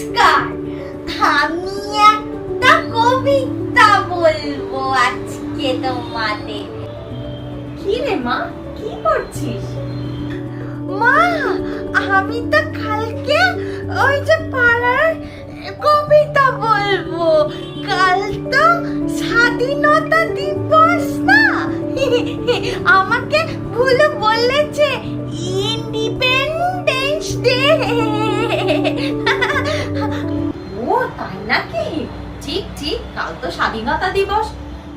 নমস্কার, আমি একটা কবিতা বলবো আজকে তোমাদের। কি রে মা, কি করছিস? মা, আমি তো কালকে ওই যে পাড়ার কবিতা বলবো। কাল তো স্বাধীনতা দিবস না? আমাকে ভুল বলেছে, ইন্ডিপেন্ডেন্স ডে। ও তাই নাকি? ঠিক ঠিক, কাল তো স্বাধীনতা দিবস,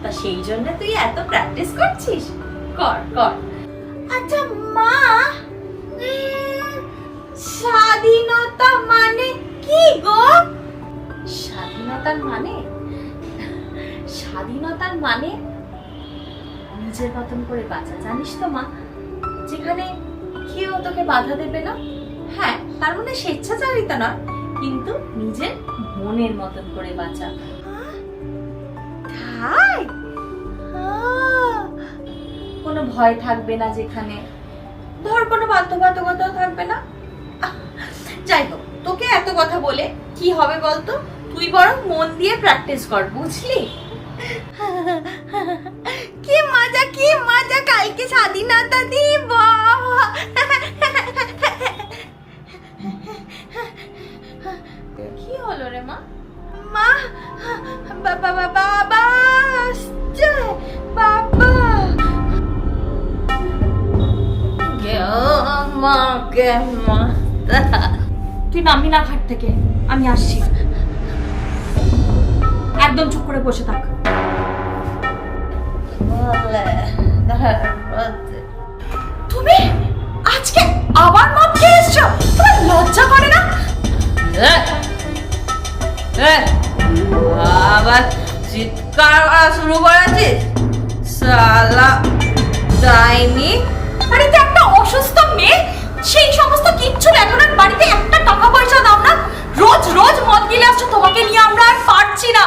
তা সেই জন্য তুই এত প্র্যাকটিস করছিস। কর কর। আচ্ছা মা, স্বাধীনতা মানে কি গো? স্বাধীনতার মানে স্বাধীনতার মানে নিজের মতন করে বাঁচা, জানিস তো মা? যেখানে কেউ তোকে বাধা দেবে না। হ্যাঁ, তার মানে স্বেচ্ছাচারিতা নয়, কিন্তু নিজের মনের মতন করে বাঁচা। তাই? কোনো ভয় থাকবে না, যেখানে ধর কোনো বাধ্যবাধকতাও থাকবে না। যাই হোক, তোকে এত কথা বলে কি হবে বলতো? তুই বরং মন দিয়ে প্র্যাকটিস কর, বুঝলি? কি মজা, কি মজা, কালকে স্বাধীনতা দিবস। কি হলো রে মা? মা, বাবা বাবা আসছে, বাবা। তুই নামবি না ঘাট থেকে, আমি আসছি। একদম চুপ করে বসে থাক। তুমি আজকে আবার মদ খেয়ে এসছো? তোমার লজ্জা করে না? আবার চিৎকার করা শুরু করেছিস? শালা ডাইনি! বাড়িতে একটা অসুস্থ মেয়ে, সেই সমস্ত কিচ্ছু দেখো না। বাড়িতে একটা টাকা পয়সা দাও না, রোজ রোজ মদ গিলে আসছো। তোমাকে নিয়ে আমরা আর পারছি না।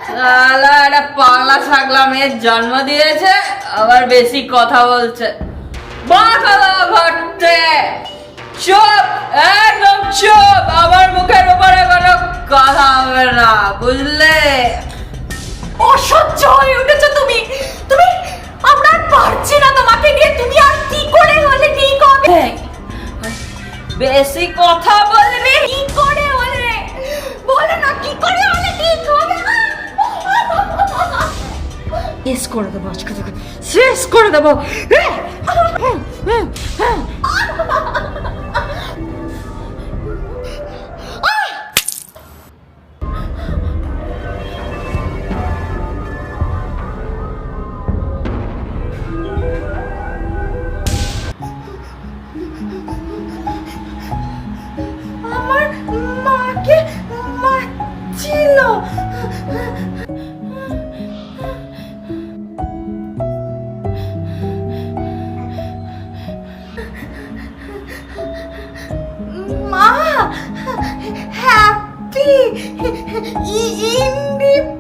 শালা একটা পাগলা ছাগলা মেয়ের জন্ম দিয়েছে, আবার বেশি কথা বলছে। বাঁকালা ঘটতে চুপ, একদম চুপ। আমার মুখের উপরে কোনো কথা হবে না, বুঝলে? অসহ্য হয়ে উঠেছো তুমি। তুমি আমরা আর পারছি না তোমাকে নিয়ে। তুমি আর কি করে হলে ঠিক হবে? বেশি কথা বলবি? কি করে হলে বলে না, কি করে হলে ঠিক হবে? শেষ করে দেবো আজকে, তোকে শেষ করে দেবো। আমার মাকে মারছিল। মা, হ্যাপি ইন্ডিপেন্ডেন্স